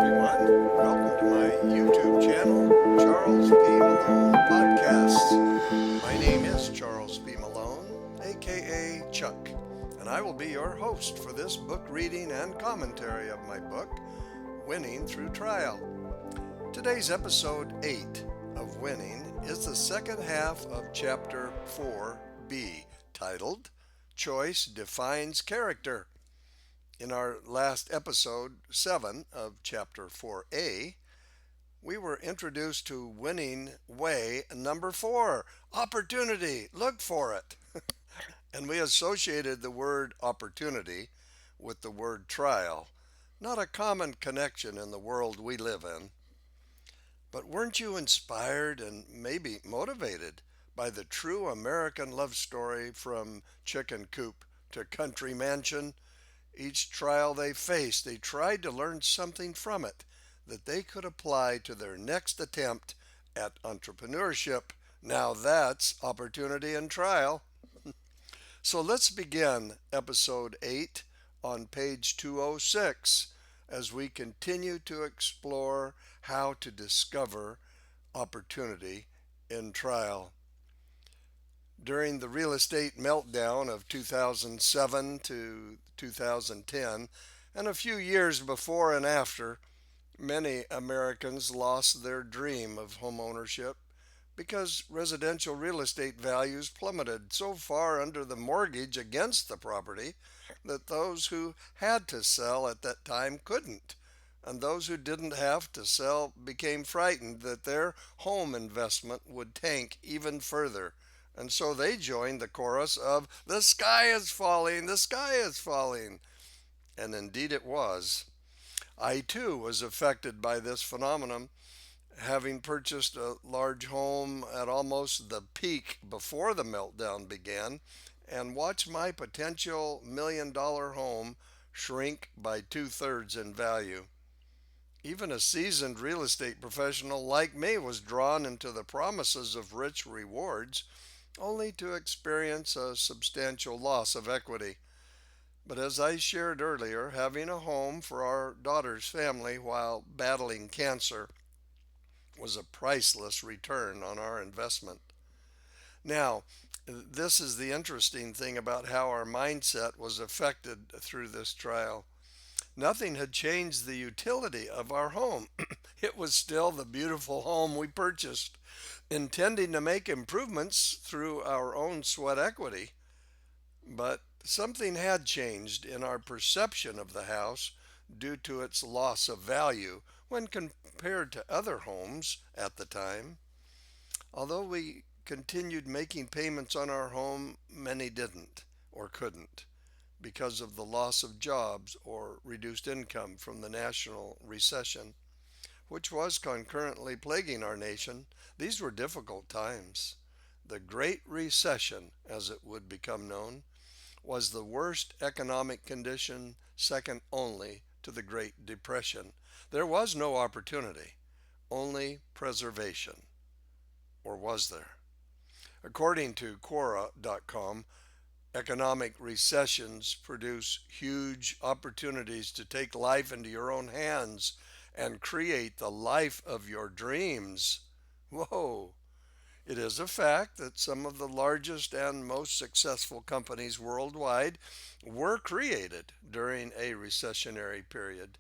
everyone. Welcome to my YouTube channel, Charles P. Malone Podcasts. My name is Charles P. Malone, aka Chuck, and I will be your host for this book reading and commentary of my book, Winning Thru Trial. Today's episode 8 of Winning is the second half of Chapter 4B, titled Choice Defines Character. In our last episode 7 of Chapter 4A, we were introduced to winning way number 4, opportunity, look for it. And we associated the word opportunity with the word trial, not a common connection in the world we live in. But weren't you inspired and maybe motivated by the true American love story from Chicken Coop to Country Mansion? Each trial they faced, they tried to learn something from it that they could apply to their next attempt at entrepreneurship. Now that's opportunity and trial. So let's begin episode 8 on page 206 as we continue to explore how to discover opportunity in trial. During the real estate meltdown of 2007 to 2010, and a few years before and after, many Americans lost their dream of home ownership because residential real estate values plummeted so far under the mortgage against the property that those who had to sell at that time couldn't. And those who didn't have to sell became frightened that their home investment would tank even further. And so they joined the chorus of, "The sky is falling, the sky is falling." And indeed it was. I too was affected by this phenomenon, having purchased a large home at almost the peak before the meltdown began, and watched my potential $1 million home shrink by 2/3 in value. Even a seasoned real estate professional like me was drawn into the promises of rich rewards, only to experience a substantial loss of equity. But as I shared earlier, having a home for our daughter's family while battling cancer was a priceless return on our investment. Now, this is the interesting thing about how our mindset was affected through this trial. Nothing had changed the utility of our home. It was still the beautiful home we purchased, intending to make improvements through our own sweat equity. But something had changed in our perception of the house due to its loss of value when compared to other homes at the time. Although we continued making payments on our home, many didn't or couldn't because of the loss of jobs or reduced income from the national recession, which was concurrently plaguing our nation. These were difficult times. The Great Recession, as it would become known, was the worst economic condition, second only to the Great Depression. There was no opportunity, only preservation. Or was there? According to Quora.com, economic recessions produce huge opportunities to take life into your own hands and create the life of your dreams. Whoa! It is a fact that some of the largest and most successful companies worldwide were created during a recessionary period,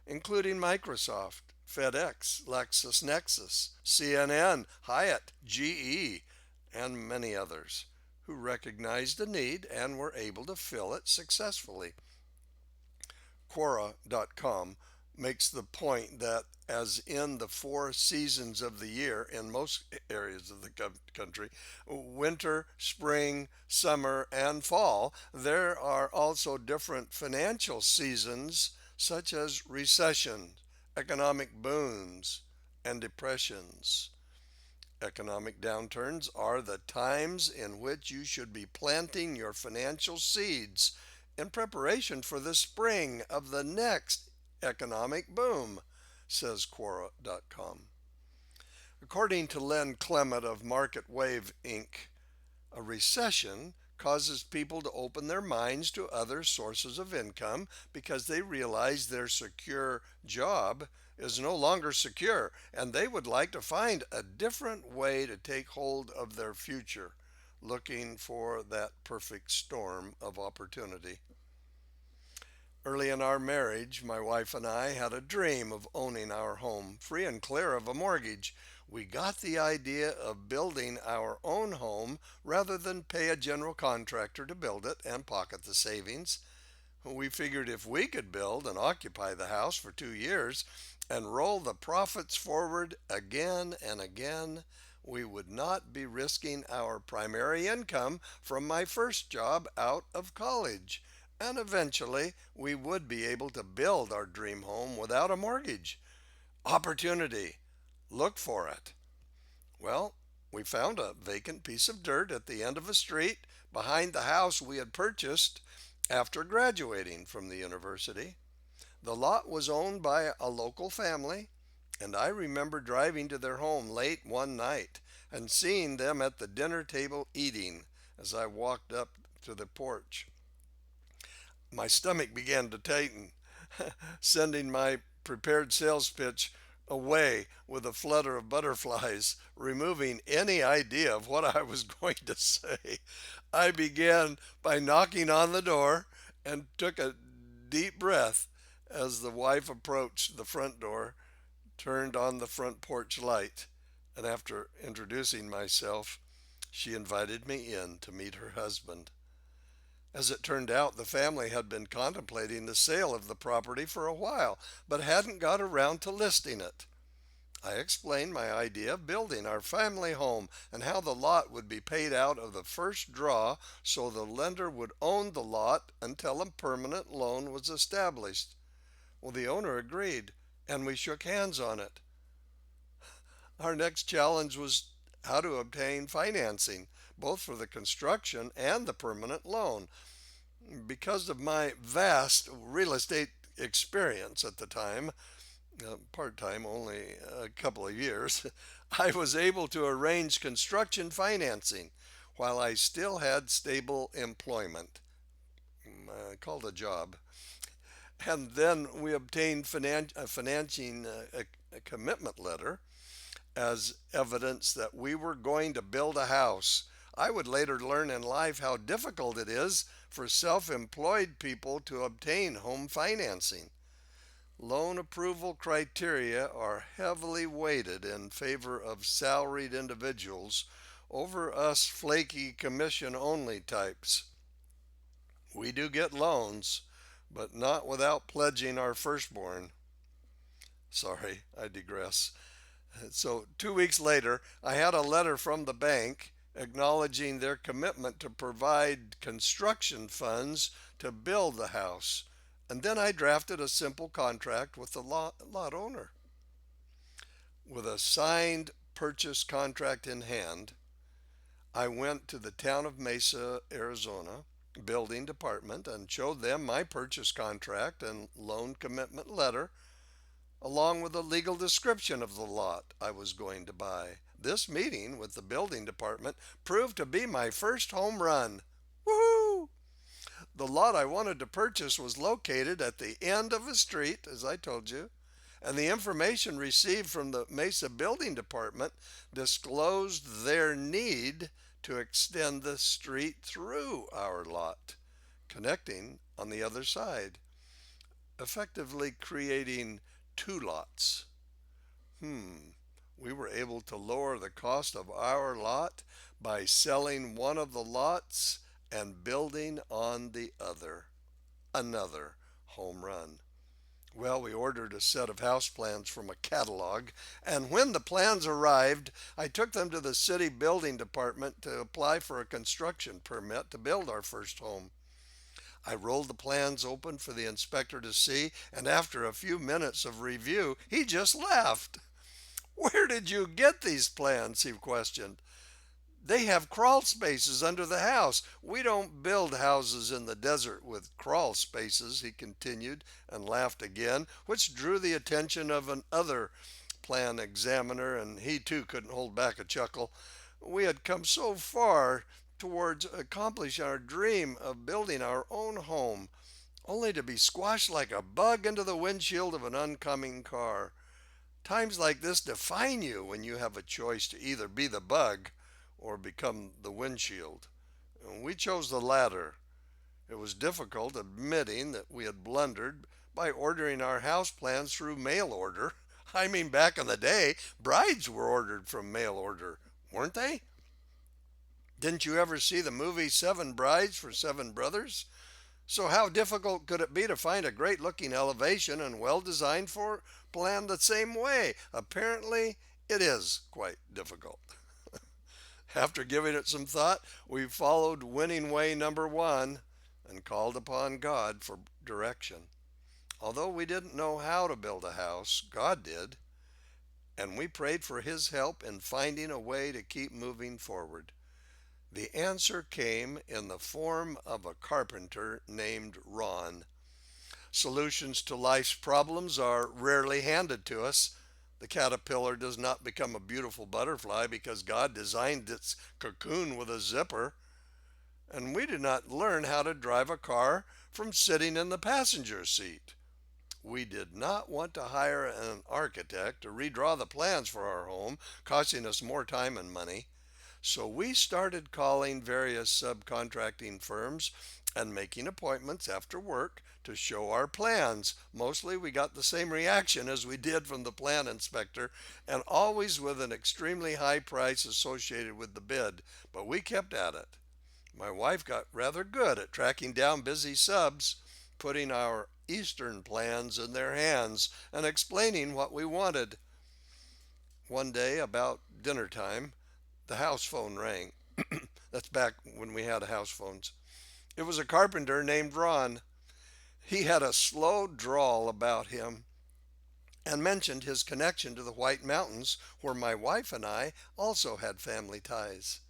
including Microsoft, FedEx, LexisNexis, CNN, Hyatt, GE, and many others who recognized the need and were able to fill it successfully. Quora.com makes the point that, as in the 4 seasons of the year in most areas of the country, winter, spring, summer, and fall, there are also different financial seasons such as recession, economic booms, and depressions. Economic downturns are the times in which you should be planting your financial seeds in preparation for the spring of the next economic boom, says Quora.com. According to Len Clement of Market Wave Inc., a recession causes people to open their minds to other sources of income because they realize their secure job is no longer secure and they would like to find a different way to take hold of their future, looking for that perfect storm of opportunity. Early in our marriage, my wife and I had a dream of owning our home, free and clear of a mortgage. We got the idea of building our own home rather than pay a general contractor to build it and pocket the savings. We figured if we could build and occupy the house for 2 years and roll the profits forward again and again, we would not be risking our primary income from my first job out of college. And eventually, we would be able to build our dream home without a mortgage. Opportunity. Look for it. Well, we found a vacant piece of dirt at the end of a street behind the house we had purchased after graduating from the university. The lot was owned by a local family, and I remember driving to their home late one night and seeing them at the dinner table eating as I walked up to the porch. My stomach began to tighten, sending my prepared sales pitch away with a flutter of butterflies, removing any idea of what I was going to say. I began by knocking on the door and took a deep breath as the wife approached the front door, turned on the front porch light, and after introducing myself, she invited me in to meet her husband. As it turned out, the family had been contemplating the sale of the property for a while, but hadn't got around to listing it. I explained my idea of building our family home and how the lot would be paid out of the first draw so the lender would own the lot until a permanent loan was established. Well, the owner agreed, and we shook hands on it. Our next challenge was how to obtain financing, both for the construction and the permanent loan. Because of my vast real estate experience at the time, part time, only a couple of years, I was able to arrange construction financing while I still had stable employment, called a job. And then we obtained financing a commitment letter as evidence that we were going to build a house. I would later learn in life how difficult it is for self employed people to obtain home financing. Loan approval criteria are heavily weighted in favor of salaried individuals over us flaky commission only types. We do get loans, but not without pledging our firstborn. Sorry, I digress. So, 2 weeks later, I had a letter from the bank acknowledging their commitment to provide construction funds to build the house. And then I drafted a simple contract with the lot owner. With a signed purchase contract in hand, I went to the town of Mesa, Arizona building department and showed them my purchase contract and loan commitment letter along with a legal description of the lot I was going to buy. This meeting with the building department proved to be my first home run. Woohoo! The lot I wanted to purchase was located at the end of a street, as I told you, and the information received from the Mesa Building Department disclosed their need to extend the street through our lot, connecting on the other side, effectively creating two lots. We were able to lower the cost of our lot by selling one of the lots and building on the other. Another home run. Well, we ordered a set of house plans from a catalog, and when the plans arrived, I took them to the city building department to apply for a construction permit to build our first home. I rolled the plans open for the inspector to see, and after a few minutes of review, he just laughed. "Where did you get these plans?" he questioned. "They have crawl spaces under the house. We don't build houses in the desert with crawl spaces," he continued, and laughed again, which drew the attention of another plan examiner, and he too couldn't hold back a chuckle. We had come so far towards accomplishing our dream of building our own home, only to be squashed like a bug into the windshield of an oncoming car. Times like this define you when you have a choice to either be the bug or become the windshield. And we chose the latter. It was difficult admitting that we had blundered by ordering our house plans through mail order. I mean, back in the day, brides were ordered from mail order, weren't they? Didn't you ever see the movie Seven Brides for Seven Brothers? So how difficult could it be to find a great looking elevation and well designed for plan the same way? Apparently it is quite difficult. After giving it some thought, we followed winning way number one and called upon God for direction. Although we didn't know how to build a house, God did, and we prayed for his help in finding a way to keep moving forward. The answer came in the form of a carpenter named Ron. Solutions to life's problems are rarely handed to us. The caterpillar does not become a beautiful butterfly because God designed its cocoon with a zipper. And we did not learn how to drive a car from sitting in the passenger seat. We did not want to hire an architect to redraw the plans for our home, costing us more time and money. So we started calling various subcontracting firms and making appointments after work to show our plans. Mostly we got the same reaction as we did from the plan inspector, and always with an extremely high price associated with the bid, but we kept at it. My wife got rather good at tracking down busy subs, putting our Eastern plans in their hands and explaining what we wanted. One day, about dinner time, the house phone rang. That's back when we had house phones. It was a carpenter named Ron. He had a slow drawl about him and mentioned his connection to the White Mountains, where my wife and I also had family ties.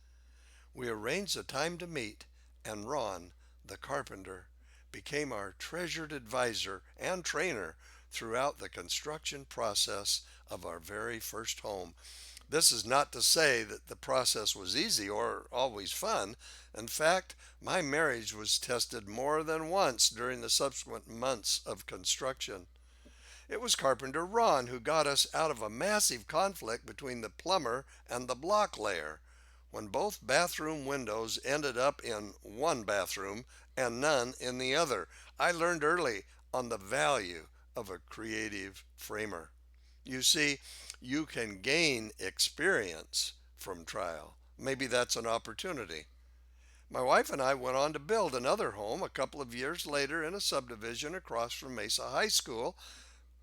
We arranged a time to meet, and Ron, the carpenter, became our treasured advisor and trainer throughout the construction process of our very first home. This is not to say that the process was easy or always fun. In fact, my marriage was tested more than once during the subsequent months of construction. It was Carpenter Ron who got us out of a massive conflict between the plumber and the block layer, when both bathroom windows ended up in one bathroom and none in the other. I learned early on the value of a creative framer. You see, you can gain experience from trial. Maybe that's an opportunity. My wife and I went on to build another home a couple of years later in a subdivision across from Mesa High School,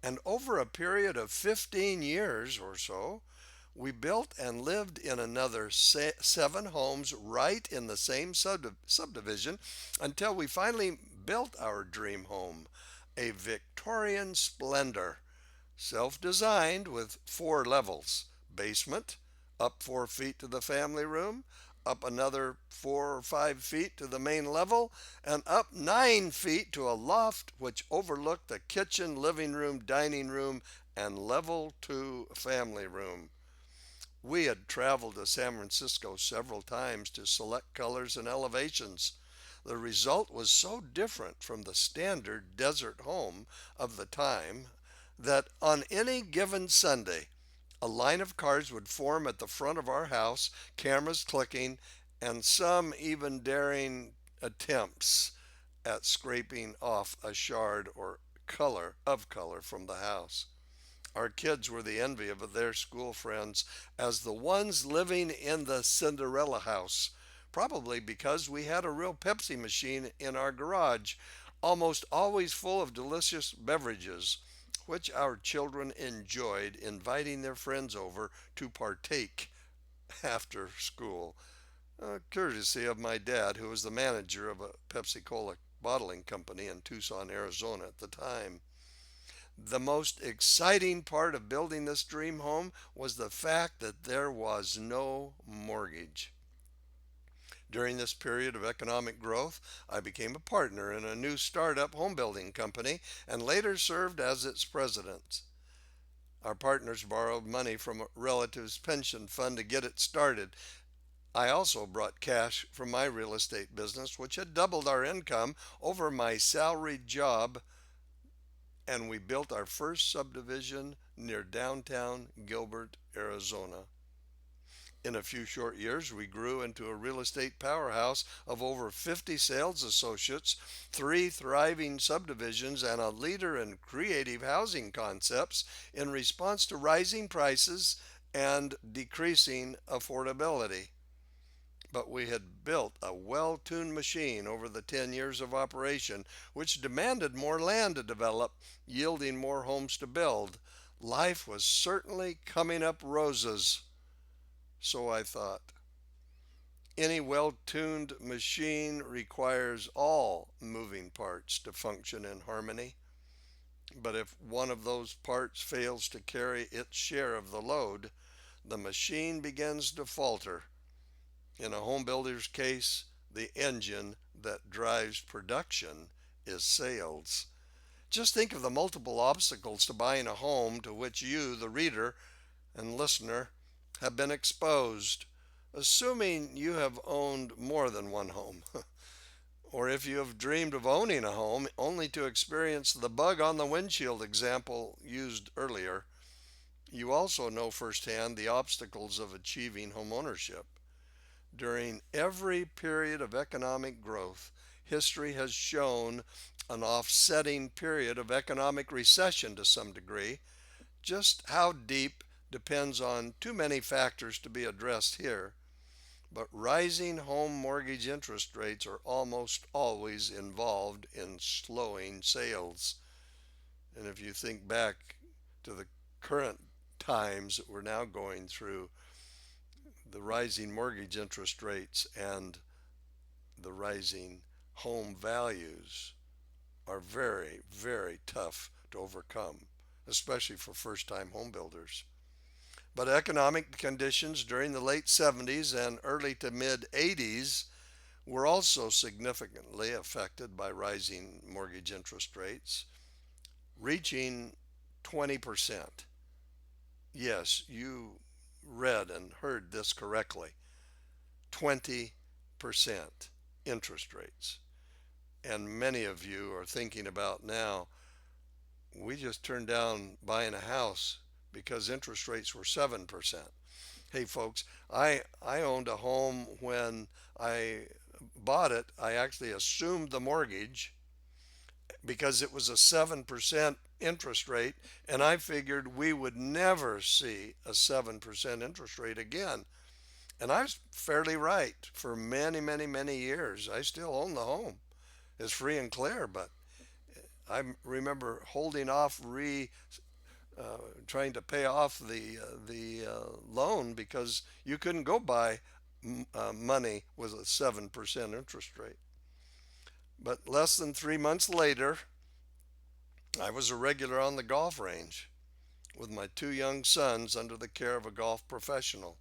and over a period of 15 years or so, we built and lived in another seven homes right in the same subdivision until we finally built our dream home, a Victorian splendor, self-designed with 4 levels: basement, up 4 feet to the family room, up another 4 or 5 feet to the main level, and up 9 feet to a loft which overlooked the kitchen, living room, dining room, and level 2 family room. We had traveled to San Francisco several times to select colors and elevations. The result was so different from the standard desert home of the time that on any given Sunday, a line of cars would form at the front of our house, cameras clicking, and some even daring attempts at scraping off a shard or color from the house. Our kids were the envy of their school friends as the ones living in the Cinderella house, probably because we had a real Pepsi machine in our garage, almost always full of delicious beverages, which our children enjoyed inviting their friends over to partake after school, courtesy of my dad, who was the manager of a Pepsi Cola bottling company in Tucson, Arizona at the time. The most exciting part of building this dream home was the fact that there was no mortgage. During this period of economic growth, I became a partner in a new startup home building company and later served as its president. Our partners borrowed money from a relative's pension fund to get it started. I also brought cash from my real estate business, which had doubled our income over my salaried job, and we built our first subdivision near downtown Gilbert, Arizona. In a few short years, we grew into a real estate powerhouse of over 50 sales associates, three thriving subdivisions, and a leader in creative housing concepts in response to rising prices and decreasing affordability. But we had built a well tuned machine over the 10 years of operation, which demanded more land to develop, yielding more homes to build. Life was certainly coming up roses, so I thought. Any well tuned machine requires all moving parts to function in harmony. But if one of those parts fails to carry its share of the load, the machine begins to falter. In a home builder's case, the engine that drives production is sales. Just think of the multiple obstacles to buying a home to which you, the reader and listener, have been exposed, assuming you have owned more than one home. Or if you have dreamed of owning a home only to experience the bug on the windshield example used earlier, you also know firsthand the obstacles of achieving homeownership. During every period of economic growth, history has shown an offsetting period of economic recession to some degree. Just how deep depends on too many factors to be addressed here. But rising home mortgage interest rates are almost always involved in slowing sales. And if you think back to the current times that we're now going through, the rising mortgage interest rates and the rising home values are very, very tough to overcome, especially for first time home builders. But economic conditions during the late 70s and early to mid 80s were also significantly affected by rising mortgage interest rates, reaching 20%. Yes, you read and heard this correctly. 20% interest rates. And many of you are thinking about now, we just turned down buying a house because interest rates were 7%. Hey folks, I owned a home when I bought it. I actually assumed the mortgage because it was a 7% interest rate, and I figured we would never see a 7% interest rate again. And I was fairly right. For many, many, many years, I still own the home. It's free and clear, but I remember holding off trying to pay off the loan because you couldn't go buy money with a 7% interest rate. But less than 3 months later, I was a regular on the golf range with my two young sons under the care of a golf professional.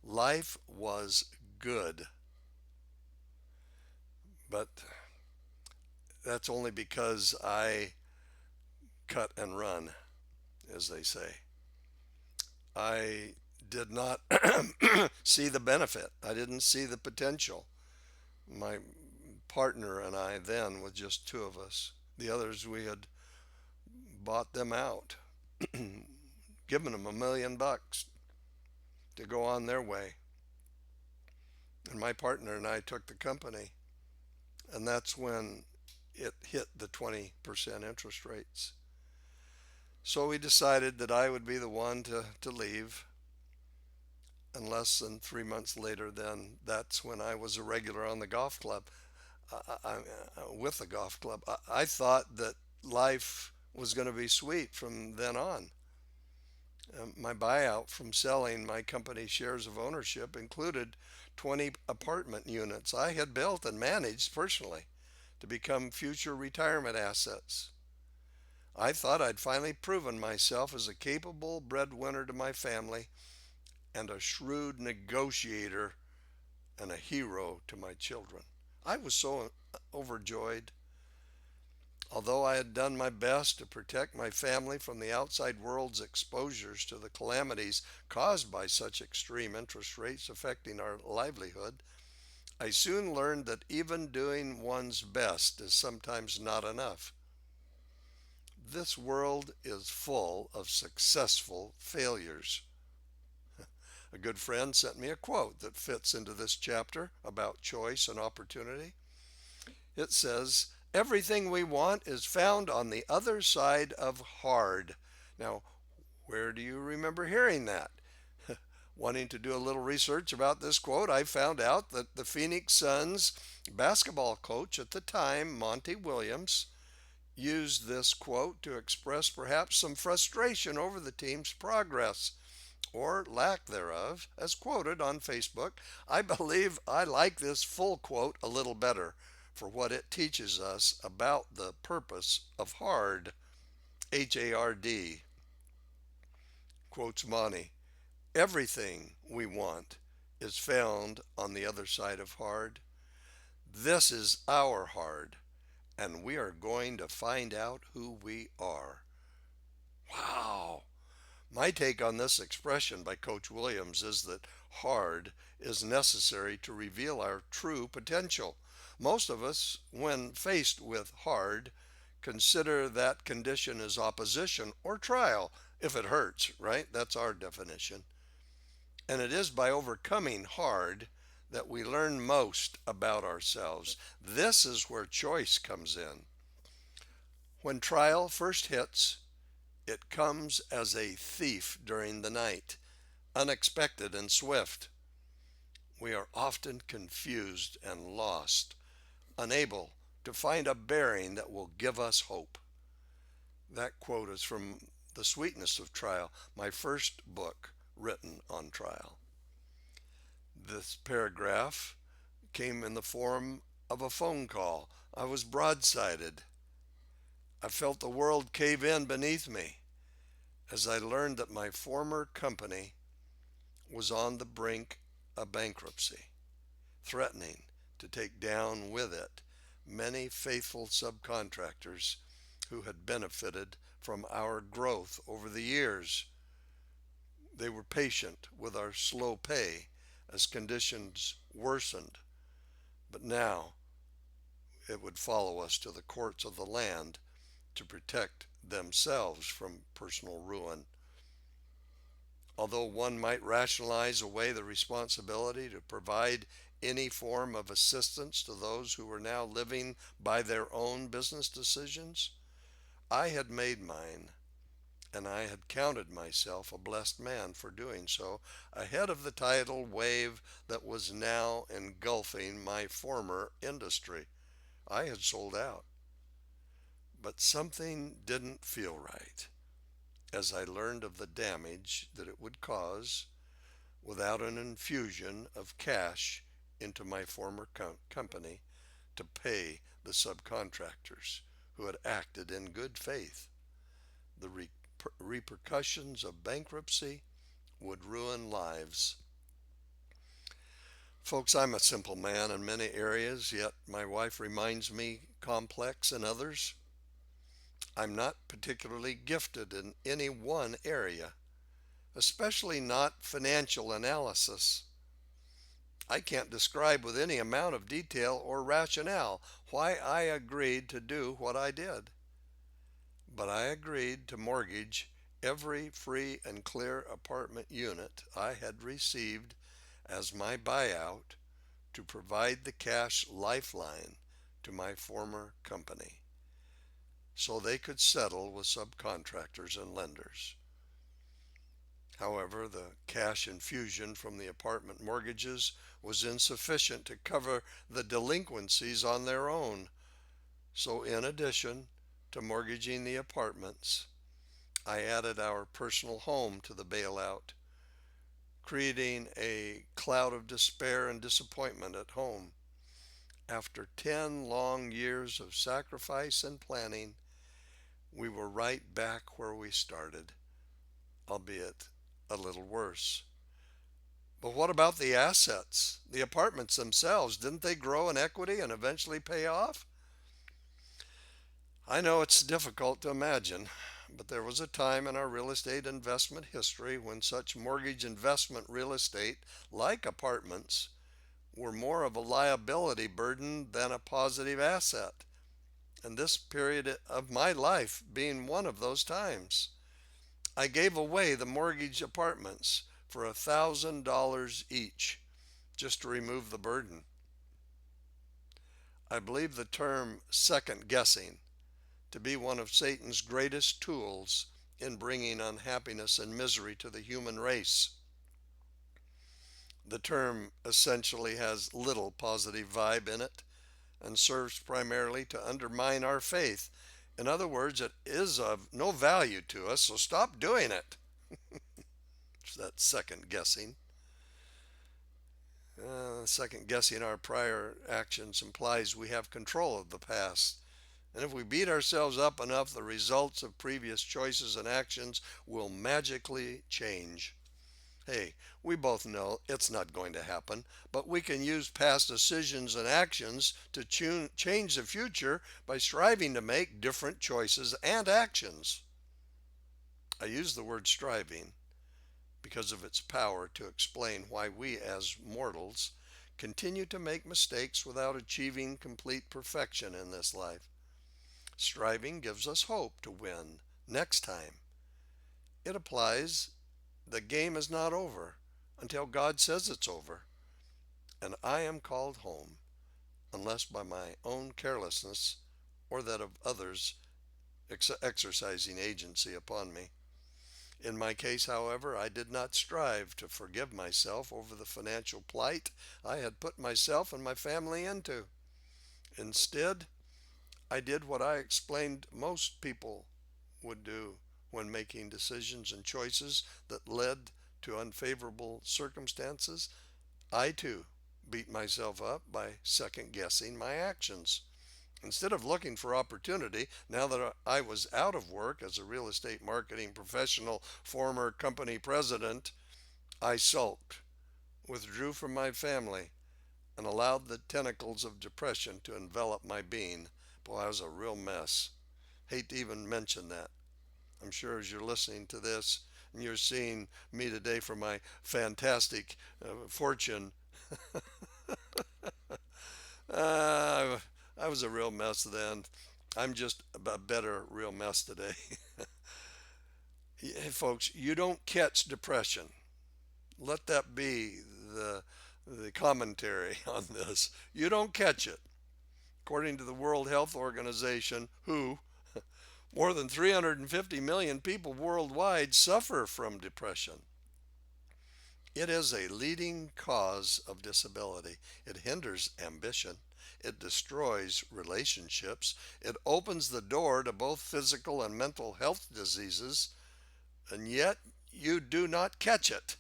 Life was good, but that's only because I cut and run, as they say. I did not see the benefit. I didn't see the potential. My partner and I then, with just two of us, the others we had bought them out, given them $1 million to go on their way. And my partner and I took the company, and that's when it hit the 20% interest rates. So we decided that I would be the one to leave. And less than 3 months later, then that's when I was a regular on the golf club. With the golf club, I thought that life was going to be sweet from then on. My buyout from selling my company shares of ownership included 20 apartment units I had built and managed personally to become future retirement assets. I thought I'd finally proven myself as a capable breadwinner to my family and a shrewd negotiator and a hero to my children. I was so overjoyed. Although I had done my best to protect my family from the outside world's exposures to the calamities caused by such extreme interest rates affecting our livelihood, I soon learned that even doing one's best is sometimes not enough. This world is full of successful failures. A good friend sent me a quote that fits into this chapter about choice and opportunity. It says, "Everything we want is found on the other side of hard." Now, where do you remember hearing that? Wanting to do a little research about this quote, I found out that the Phoenix Suns basketball coach at the time, Monty Williams, used this quote to express perhaps some frustration over the team's progress or lack thereof, as quoted on Facebook. I believe I like this full quote a little better for what it teaches us about the purpose of hard. HARD. Quotes Monty. Everything we want is found on the other side of hard. This is our hard, and we are going to find out who we are. Wow! My take on this expression by Coach Williams is that hard is necessary to reveal our true potential. Most of us, when faced with hard, consider that condition as opposition or trial if it hurts, right? That's our definition. And it is by overcoming hard that we learn most about ourselves. This is where choice comes in. When trial first hits, it comes as a thief during the night, unexpected and swift. We are often confused and lost, unable to find a bearing that will give us hope. That quote is from The Sweetness of Trial, my first book written on trial. This paragraph came in the form of a phone call. I was broadsided. I felt the world cave in beneath me as I learned that my former company was on the brink of bankruptcy, threatening to take down with it many faithful subcontractors who had benefited from our growth over the years. They were patient with our slow pay as conditions worsened, but now it would follow us to the courts of the land to protect themselves from personal ruin. Although one might rationalize away the responsibility to provide any form of assistance to those who were now living by their own business decisions, I had made mine, and I had counted myself a blessed man for doing so, ahead of the tidal wave that was now engulfing my former industry. I had sold out. But something didn't feel right as I learned of the damage that it would cause without an infusion of cash into my former company to pay the subcontractors who had acted in good faith. The repercussions of bankruptcy would ruin lives. Folks, I'm a simple man in many areas, yet my wife reminds me complex in others. I'm not particularly gifted in any one area, especially not financial analysis. I can't describe with any amount of detail or rationale why I agreed to do what I did. But I agreed to mortgage every free and clear apartment unit I had received as my buyout to provide the cash lifeline to my former company so they could settle with subcontractors and lenders. However, the cash infusion from the apartment mortgages was insufficient to cover the delinquencies on their own. So, in addition to mortgaging the apartments, I added our personal home to the bailout, creating a cloud of despair and disappointment at home. After 10 long years of sacrifice and planning, we were right back where we started, albeit a little worse. But what about the assets? The apartments themselves, didn't they grow in equity and eventually pay off? I know it's difficult to imagine, but there was a time in our real estate investment history when such mortgage investment real estate, like apartments, were more of a liability burden than a positive asset. And this period of my life being one of those times. I gave away the mortgage apartments for $1,000 each just to remove the burden. I believe the term second guessing to be one of Satan's greatest tools in bringing unhappiness and misery to the human race. The term essentially has little positive vibe in it and serves primarily to undermine our faith. In other words, it is of no value to us, so stop doing it. It's that second guessing. Second guessing our prior actions implies we have control of the past. And if we beat ourselves up enough, the results of previous choices and actions will magically change. Hey, we both know it's not going to happen, but we can use past decisions and actions to change the future by striving to make different choices and actions. I use the word striving because of its power to explain why we as mortals continue to make mistakes without achieving complete perfection in this life. Striving gives us hope to win next time. It applies the game is not over until God says it's over, and I am called home unless by my own carelessness or that of others exercising agency upon me. In my case, however, I did not strive to forgive myself over the financial plight I had put myself and my family into. Instead, I did what I explained most people would do when making decisions and choices that led to unfavorable circumstances. I too beat myself up by second guessing my actions. Instead of looking for opportunity, now that I was out of work as a real estate marketing professional, former company president, I sulked, withdrew from my family, and allowed the tentacles of depression to envelop my being. Boy, I was a real mess. Hate to even mention that. I'm sure as you're listening to this and you're seeing me today for my fantastic fortune, uh, I was a real mess then. I'm just a better real mess today. Hey, folks, you don't catch depression. Let that be the, the commentary on this. You don't catch it. According to the World Health Organization, WHO, more than 350 million people worldwide suffer from depression. It is a leading cause of disability. It hinders ambition. It destroys relationships. It opens the door to both physical and mental health diseases, and yet you do not catch it.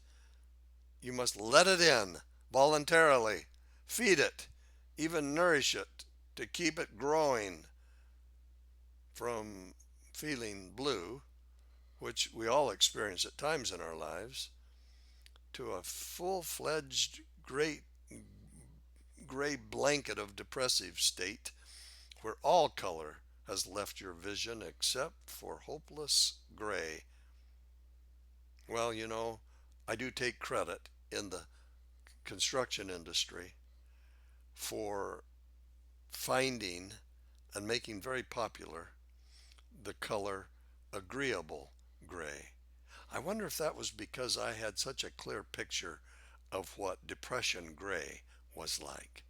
You must let it in voluntarily, feed it, even nourish it to keep it growing from feeling blue, which we all experience at times in our lives, to a full-fledged great gray blanket of depressive state where all color has left your vision except for hopeless gray. Well, I do take credit in the construction industry for finding and making very popular the color agreeable gray. I wonder if that was because I had such a clear picture of what depression gray was like.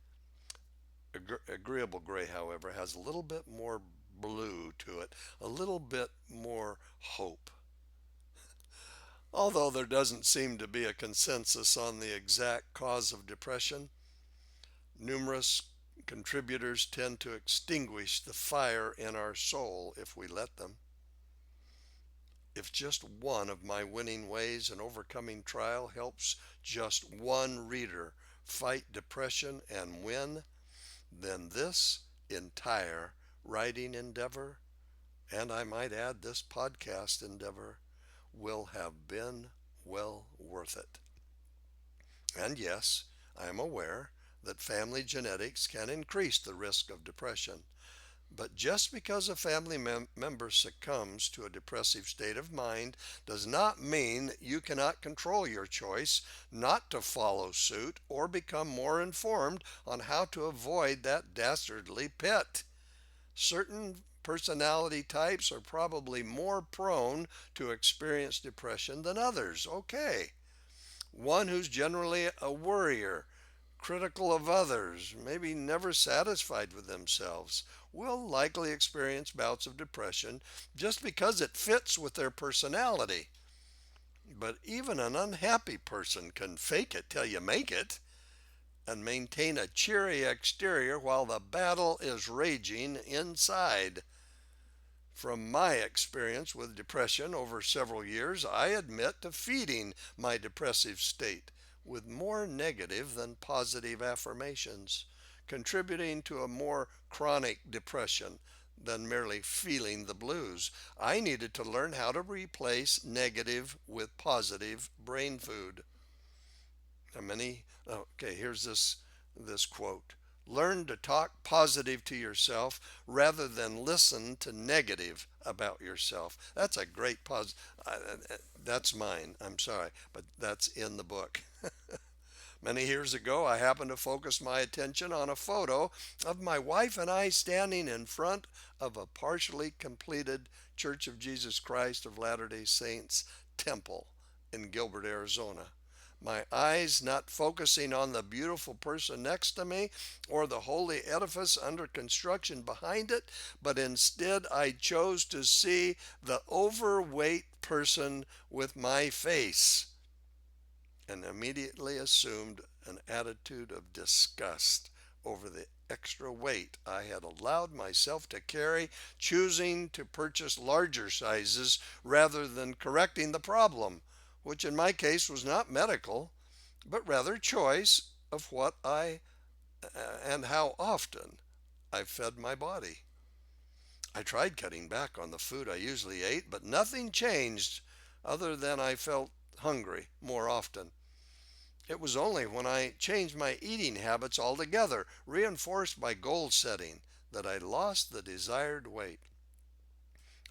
Agreeable gray, however, has a little bit more blue to it, a little bit more hope. Although there doesn't seem to be a consensus on the exact cause of depression, numerous contributors tend to extinguish the fire in our soul if we let them. If just one of my winning ways in overcoming trial helps just one reader fight depression and win, then this entire writing endeavor, and I might add this podcast endeavor, will have been well worth it. And yes, I am aware that family genetics can increase the risk of depression, But just because a family member succumbs to a depressive state of mind does not mean you cannot control your choice not to follow suit or become more informed on how to avoid that dastardly pit. Certain personality types are probably more prone to experience depression than others. Okay. One who's generally a worrier, critical of others, maybe never satisfied with themselves, will likely experience bouts of depression just because it fits with their personality. But even an unhappy person can fake it till you make it and maintain a cheery exterior while the battle is raging inside. From my experience with depression over several years, I admit to feeding my depressive state with more negative than positive affirmations, contributing to a more chronic depression than merely feeling the blues. I needed to learn how to replace negative with positive brain food. Here's this quote. Learn to talk positive to yourself rather than listen to negative about yourself. That's a great that's mine. I'm sorry, but that's in the book. Many years ago, I happened to focus my attention on a photo of my wife and I standing in front of a partially completed Church of Jesus Christ of Latter-day Saints temple in Gilbert, Arizona. My eyes not focusing on the beautiful person next to me or the holy edifice under construction behind it, but instead I chose to see the overweight person with my face and immediately assumed an attitude of disgust over the extra weight I had allowed myself to carry, choosing to purchase larger sizes rather than correcting the problem, which in my case was not medical, but rather choice of what I and how often I fed my body. I tried cutting back on the food I usually ate, but nothing changed other than I felt hungry more often. It was only when I changed my eating habits altogether, reinforced by goal setting, that I lost the desired weight.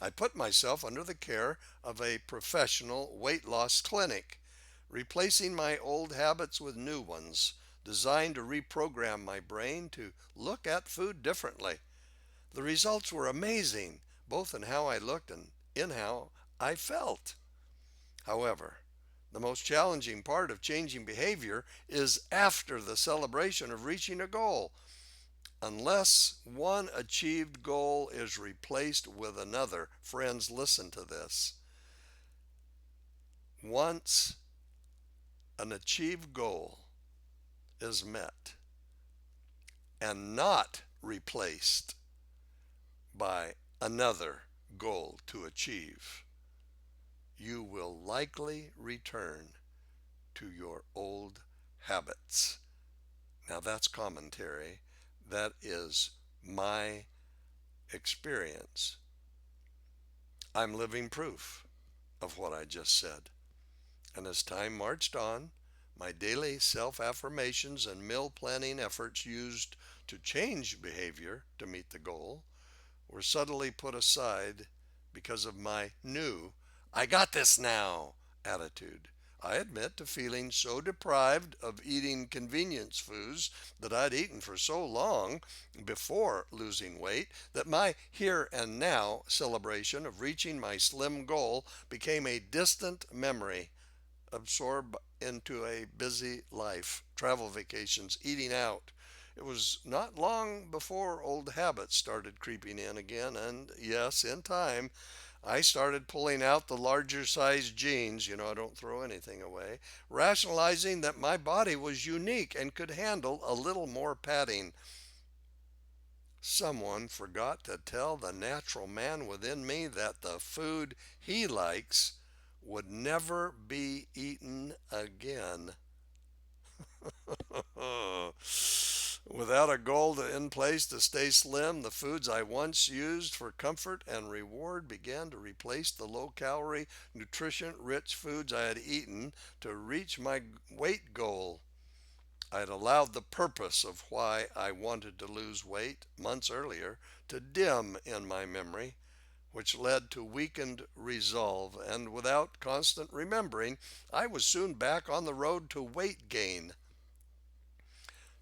I put myself under the care of a professional weight loss clinic, replacing my old habits with new ones, designed to reprogram my brain to look at food differently. The results were amazing, both in how I looked and in how I felt. However, the most challenging part of changing behavior is after the celebration of reaching a goal. Unless one achieved goal is replaced with another, friends, listen to this. Once an achieved goal is met and not replaced by another goal to achieve, you will likely return to your old habits. Now that's commentary. That is my experience. I'm living proof of what I just said. And as time marched on, my daily self affirmations and meal planning efforts used to change behavior to meet the goal were suddenly put aside because of my new "I got this now" attitude. I admit to feeling so deprived of eating convenience foods that I'd eaten for so long before losing weight that my here and now celebration of reaching my slim goal became a distant memory, absorbed into a busy life, travel vacations, eating out. It was not long before old habits started creeping in again, and yes, in time, I started pulling out the larger size jeans. I don't throw anything away, rationalizing that my body was unique and could handle a little more padding. Someone forgot to tell the natural man within me that the food he likes would never be eaten again. Without a goal in place to stay slim, the foods I once used for comfort and reward began to replace the low calorie, nutrition rich foods I had eaten to reach my weight goal. I'd allowed the purpose of why I wanted to lose weight months earlier to dim in my memory, which led to weakened resolve, and without constant remembering, I was soon back on the road to weight gain.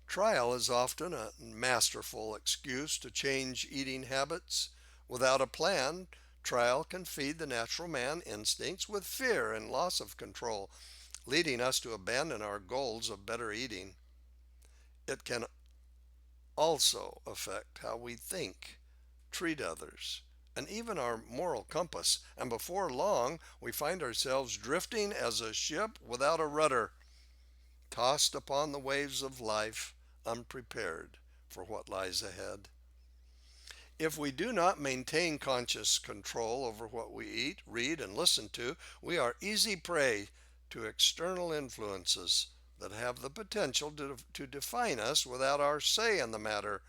Trial is often a masterful excuse to change eating habits. Without a plan, trial can feed the natural man instincts with fear and loss of control, leading us to abandon our goals of better eating. It can also affect how we think, treat others, and even our moral compass. And before long, we find ourselves drifting as a ship without a rudder, tossed upon the waves of life, unprepared for what lies ahead. If we do not maintain conscious control over what we eat, read, and listen to, we are easy prey to external influences that have the potential to define us without our say in the matter,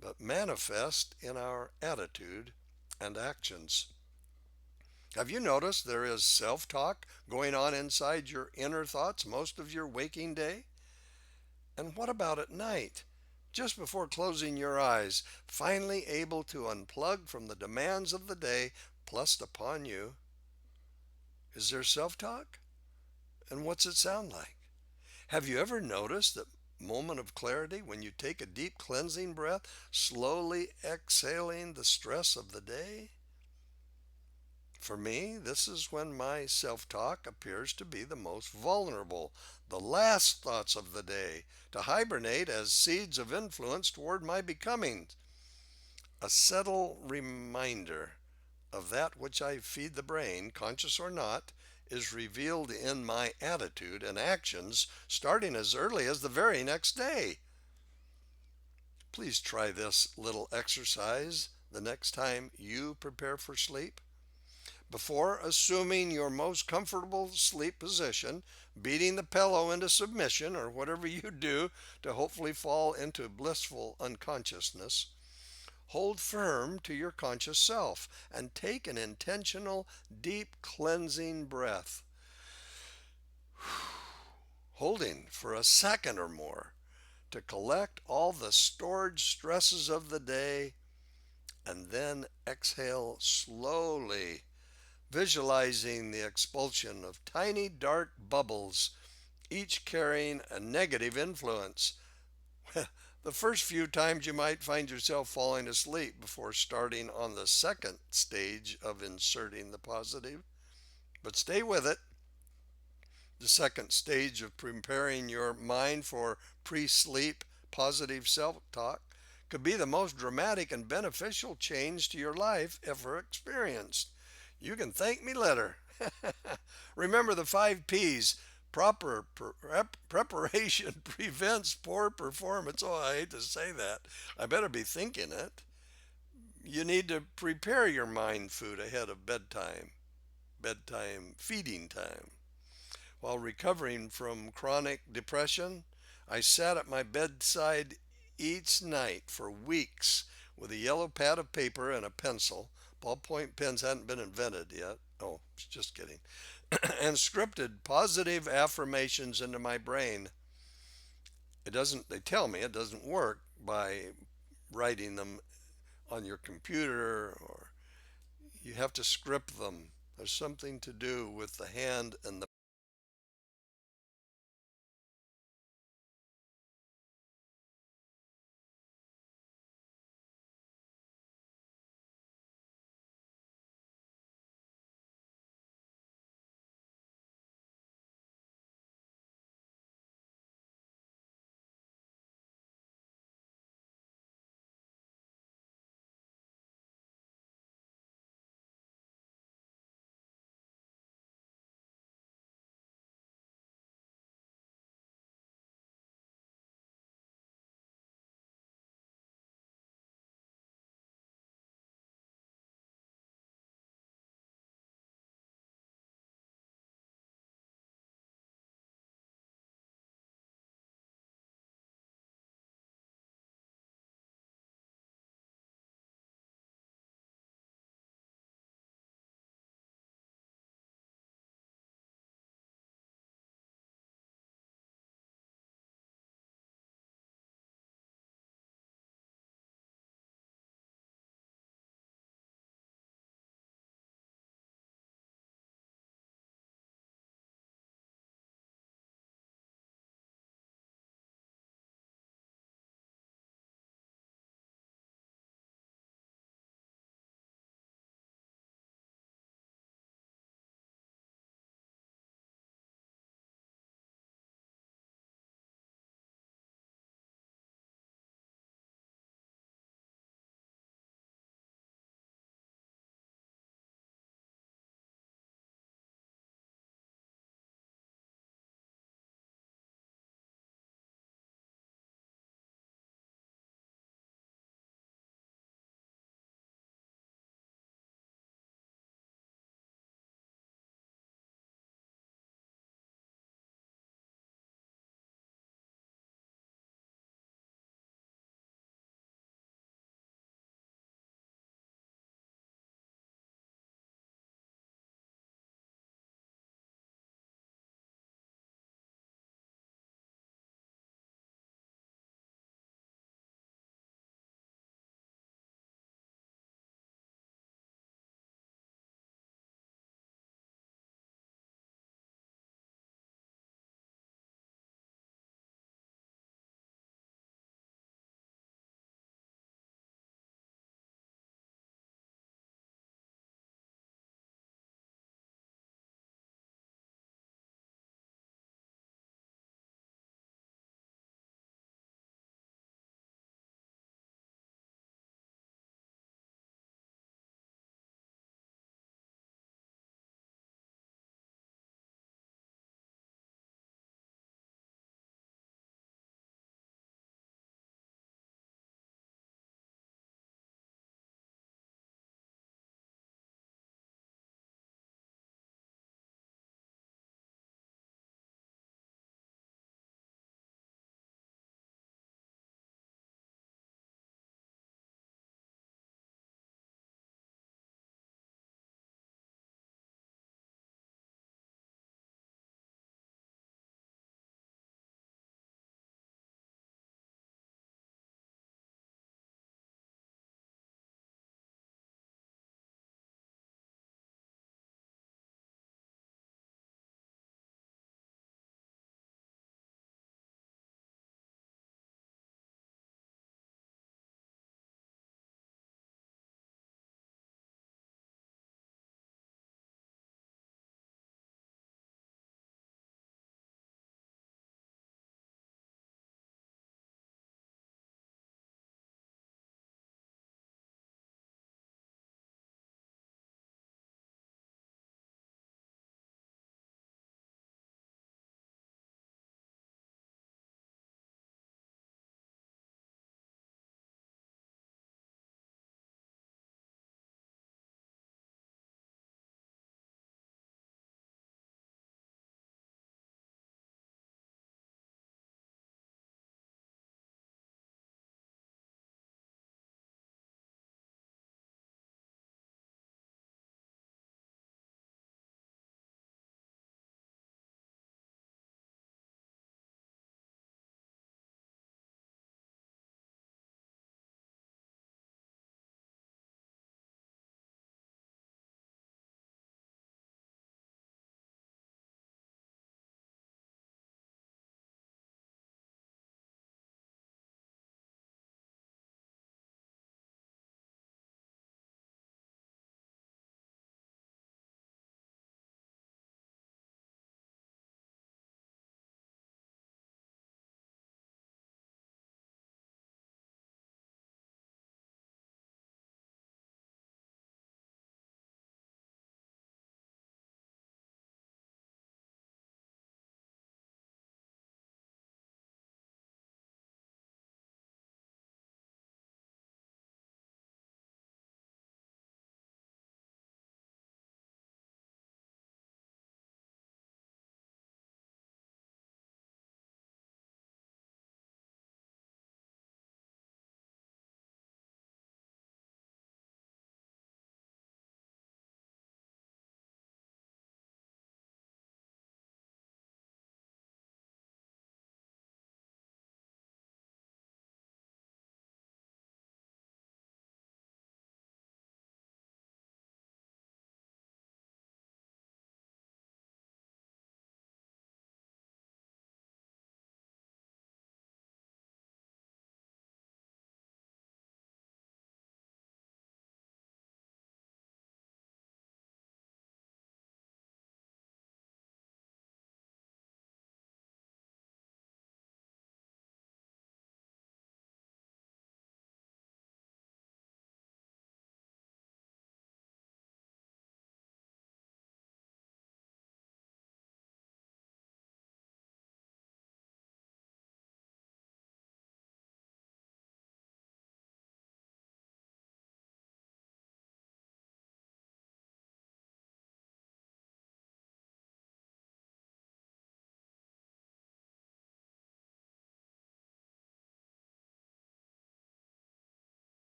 but manifest in our attitude and actions. Have you noticed there is self talk going on inside your inner thoughts most of your waking day? And what about at night? Just before closing your eyes, finally able to unplug from the demands of the day pressed upon you, is there self talk? And what's it sound like? Have you ever noticed that moment of clarity when you take a deep cleansing breath, slowly exhaling the stress of the day? For me, this is when my self talk appears to be the most vulnerable, the last thoughts of the day, to hibernate as seeds of influence toward my becoming. A subtle reminder of that which I feed the brain, conscious or not, is revealed in my attitude and actions starting as early as the very next day. Please try this little exercise the next time you prepare for sleep. Before assuming your most comfortable sleep position, beating the pillow into submission, or whatever you do to hopefully fall into blissful unconsciousness, hold firm to your conscious self and take an intentional, deep cleansing breath, holding for a second or more to collect all the stored stresses of the day, and then exhale slowly, visualizing the expulsion of tiny dark bubbles, each carrying a negative influence. The first few times you might find yourself falling asleep before starting on the second stage of inserting the positive. But stay with it. The second stage of preparing your mind for pre sleep positive self talk could be the most dramatic and beneficial change to your life ever experienced. You can thank me later. Remember the 5 P's. Proper preparation prevents poor performance. Oh, I hate to say that. I better be thinking it. You need to prepare your mind food ahead of bedtime feeding time. While recovering from chronic depression, I sat at my bedside each night for weeks with a yellow pad of paper and a pencil. Ballpoint pens hadn't been invented yet. Oh, just kidding. And scripted positive affirmations into my brain. They tell me it doesn't work by writing them on your computer, or you have to script them. There's something to do with the hand and the